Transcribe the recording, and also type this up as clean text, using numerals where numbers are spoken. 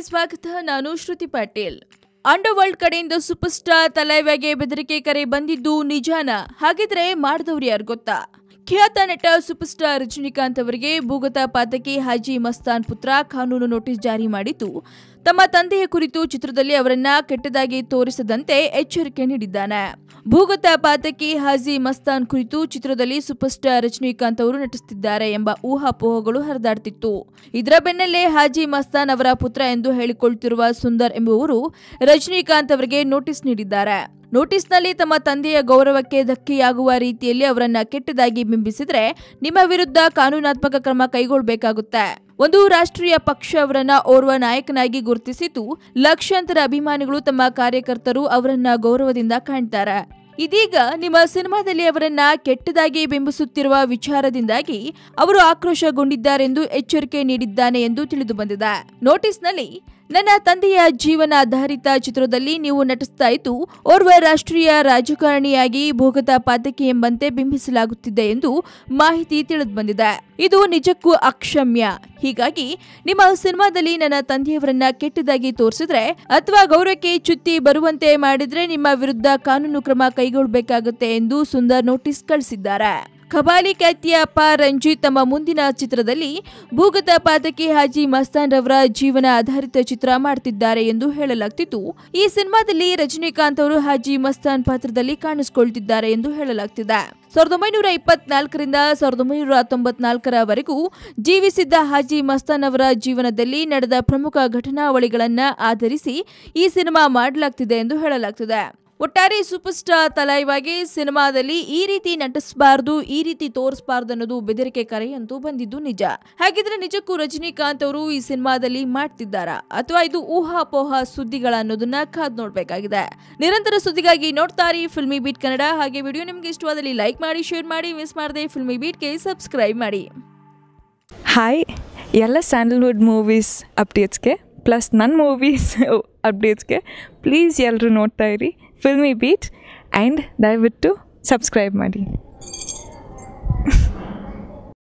ಸ್ವಾಗತ. ನಾನು ಶ್ರುತಿ ಪಾಟೀಲ್. ಅಂಡರ್ವರ್ಲ್ಡ್ ಕಡೆಯಿಂದ ಸೂಪರ್ ಸ್ಟಾರ್ ತಲೈವಾಗೆ ಬೆದರಿಕೆ ಕರೆ ಬಂದಿದ್ದು ನಿಜಾನ? ಹಾಗಿದ್ರೆ ಮಾಡಿದವ್ರು ಯಾರು ಗೊತ್ತಾ? ಖ್ಯಾತ ನಟ ಸೂಪರ್ ಸ್ಟಾರ್ ರಜನಿಕಾಂತ್ ಅವರಿಗೆ ಭೂಗತ ಪಾತಕಿ ಹಾಜಿ ಮಸ್ತಾನ್ ಪುತ್ರ ಕಾನೂನು ನೋಟಿಸ್ ಜಾರಿ ಮಾಡಿದ್ದು, ತಮ್ಮ ತಂದೆಯ ಕುರಿತು ಚಿತ್ರದಲ್ಲಿ ಅವರನ್ನ ಕೆಟ್ಟದಾಗಿ ತೋರಿಸದಂತೆ ಎಚ್ಚರಿಕೆ ನೀಡಿದ್ದಾನೆ. ಭೂಗತ ಪಾತಕಿ ಹಾಜಿ ಮಸ್ತಾನ್ ಕುರಿತು ಚಿತ್ರದಲ್ಲಿ ಸೂಪರ್ ಸ್ಟಾರ್ ರಜನಿಕಾಂತ್ ಅವರು ನಟಿಸುತ್ತಿದ್ದಾರೆ ಎಂಬ ಊಹಾಪೋಹಗಳು ಹರಿದಾಡ್ತಿತ್ತು. ಇದರ ಬೆನ್ನಲ್ಲೇ ಹಾಜಿ ಮಸ್ತಾನ್ ಅವರ ಪುತ್ರ ಎಂದು ಹೇಳಿಕೊಳ್ಳುತ್ತಿರುವ ಸುಂದರ್ ಎಂಬುವರು ರಜನಿಕಾಂತ್ ಅವರಿಗೆ ನೋಟಿಸ್ ನೀಡಿದ್ದಾರೆ. ನೋಟಿಸ್ನಲ್ಲಿ ತಮ್ಮ ತಂದೆಯ ಗೌರವಕ್ಕೆ ಧಕ್ಕೆಯಾಗುವ ರೀತಿಯಲ್ಲಿ ಅವರನ್ನ ಕೆಟ್ಟದಾಗಿ ಬಿಂಬಿಸಿದ್ರೆ ನಿಮ್ಮ ವಿರುದ್ಧ ಕಾನೂನಾತ್ಮಕ ಕ್ರಮ ಕೈಗೊಳ್ಳಬೇಕಾಗುತ್ತೆ. ಒಂದು ರಾಷ್ಟ್ರೀಯ ಪಕ್ಷ ಅವರನ್ನ ಓರ್ವ ನಾಯಕನಾಗಿ ಗುರುತಿಸಿದ್ದು, ಲಕ್ಷಾಂತರ ಅಭಿಮಾನಿಗಳು ತಮ್ಮ ಕಾರ್ಯಕರ್ತರು ಅವರನ್ನ ಗೌರವದಿಂದ ಕಾಣ್ತಾರೆ. ಇದೀಗ ನಿಮ್ಮ ಸಿನಿಮಾದಲ್ಲಿ ಅವರನ್ನ ಕೆಟ್ಟದಾಗಿ ಬಿಂಬಿಸುತ್ತಿರುವ ವಿಚಾರದಿಂದಾಗಿ ಅವರು ಆಕ್ರೋಶಗೊಂಡಿದ್ದಾರೆಂದು ಎಚ್ಚರಿಕೆ ನೀಡಿದ್ದಾನೆ ಎಂದು ತಿಳಿದು ಬಂದಿದೆ. ನೋಟಿಸ್ನಲ್ಲಿ, ನನ್ನ ತಂದೆಯ ಜೀವನಾಧಾರಿತ ಚಿತ್ರದಲ್ಲಿ ನೀವು ನಟಿಸ್ತಾ ಇದ್ದು ಓರ್ವ ರಾಷ್ಟ್ರೀಯ ರಾಜಕಾರಣಿಯಾಗಿ ಭೂಗತ ಪಾತಕಿ ಎಂಬಂತೆ ಬಿಂಬಿಸಲಾಗುತ್ತಿದೆ ಎಂದು ಮಾಹಿತಿ ತಿಳಿದು ಬಂದಿದೆ. ಇದು ನಿಜಕ್ಕೂ ಅಕ್ಷಮ್ಯ. ಹೀಗಾಗಿ ನಿಮ್ಮ ಸಿನಿಮಾದಲ್ಲಿ ನನ್ನ ತಂದೆಯವರನ್ನ ಕೆಟ್ಟದಾಗಿ ತೋರಿಸಿದ್ರೆ ಅಥವಾ ಗೌರವಕ್ಕೆ ಚ್ಯುತಿ ಬರುವಂತೆ ಮಾಡಿದ್ರೆ ನಿಮ್ಮ ವಿರುದ್ಧ ಕಾನೂನು ಕ್ರಮ ಕೈಗೊಳ್ಳಬೇಕಾಗುತ್ತೆ ಎಂದು ಸುಂದರ್ ನೋಟಿಸ್ ಕಳಿಸಿದ್ದಾರೆ. ಖಬಾಲಿ ಖ್ಯಾತಿಯ ಅಪ್ಪ ರಂಜಿತ್ ತಮ್ಮ ಮುಂದಿನ ಚಿತ್ರದಲ್ಲಿ ಭೂಗತ ಪಾತಕಿ ಹಾಜಿ ಮಸ್ತಾನ್ ರವರ ಜೀವನ ಆಧಾರಿತ ಚಿತ್ರ ಮಾಡ್ತಿದ್ದಾರೆ ಎಂದು ಹೇಳಲಾಗ್ತಿತ್ತು. ಈ ಸಿನಿಮಾದಲ್ಲಿ ರಜನಿಕಾಂತ್ ಅವರು ಹಾಜಿ ಮಸ್ತಾನ್ ಪಾತ್ರದಲ್ಲಿ ಕಾಣಿಸಿಕೊಳ್ತಿದ್ದಾರೆ ಎಂದು ಹೇಳಲಾಗ್ತಿದೆ. 1924ರಿಂದ 1994ರವರೆಗೂ ಜೀವಿಸಿದ್ದ ಹಾಜಿ ಮಸ್ತಾನ್ ಅವರ ಜೀವನದಲ್ಲಿ ನಡೆದ ಪ್ರಮುಖ ಘಟನಾವಳಿಗಳನ್ನ ಆಧರಿಸಿ ಈ ಸಿನಿಮಾ ಮಾಡಲಾಗ್ತಿದೆ ಎಂದು ಹೇಳಲಾಗ್ತಿದೆ. ಒಟ್ಟಾರೆ ಸೂಪರ್ ಸ್ಟಾರ್ ತಲೈವಾಗೆ ಸಿನಿಮಾದಲ್ಲಿ ಈ ರೀತಿ ನಟಿಸಬಾರದು, ಈ ರೀತಿ ತೋರಿಸಬಾರದು ಅನ್ನೋದು ಬೆದರಿಕೆ ಕರೆ ಅಂತೂ ಬಂದಿದ್ದು ನಿಜ. ಹಾಗಿದ್ರೆ ನಿಜಕ್ಕೂ ರಜನಿಕಾಂತ್ ಅವರು ಈ ಸಿನಿಮಾದಲ್ಲಿ ಮಾಡ್ತಿದ್ದಾರಾ ಅಥವಾ ಇದು ಊಹಾಪೋಹ ಸುದ್ದಿಗಳ ಅನ್ನೋದನ್ನ ಕಾದ್ ನೋಡ್ಬೇಕಾಗಿದೆ. ನಿರಂತರ ಸುದ್ದಿಗಾಗಿ ನೋಡ್ತಾರೆ ಫಿಲ್ಮಿ ಬೀಟ್ ಕನ್ನಡ. ಹಾಗೆ ವಿಡಿಯೋ ನಿಮ್ಗೆ ಇಷ್ಟವಾದಲ್ಲಿ ಲೈಕ್ ಮಾಡಿ, ಶೇರ್ ಮಾಡಿ, ಮಿಸ್ ಮಾಡದೆ ಫಿಲ್ಮಿ ಬೀಟ್ಗೆ ಸಬ್ಸ್ಕ್ರೈಬ್ ಮಾಡಿ. ಹಾಯ್, ಎಲ್ಲ ಸ್ಯಾಂಡಲ್ವುಡ್ ಮೂವೀಸ್ ಅಪ್ಡೇಟ್ಸ್ಗೆ ಪ್ಲಸ್ ನನ್ನ ಮೂವೀಸ್ ಅಪ್ಡೇಟ್ಸ್ಗೆ ಪ್ಲೀಸ್ ಎಲ್ಲರೂ ನೋಡ್ತಾ ಇರಿ ಫಿಲ್ಮಿ ಬೀಟ್ ಆ್ಯಂಡ್ ದಯವಿಟ್ಟು ಸಬ್ಸ್ಕ್ರೈಬ್ ಮಾಡಿ.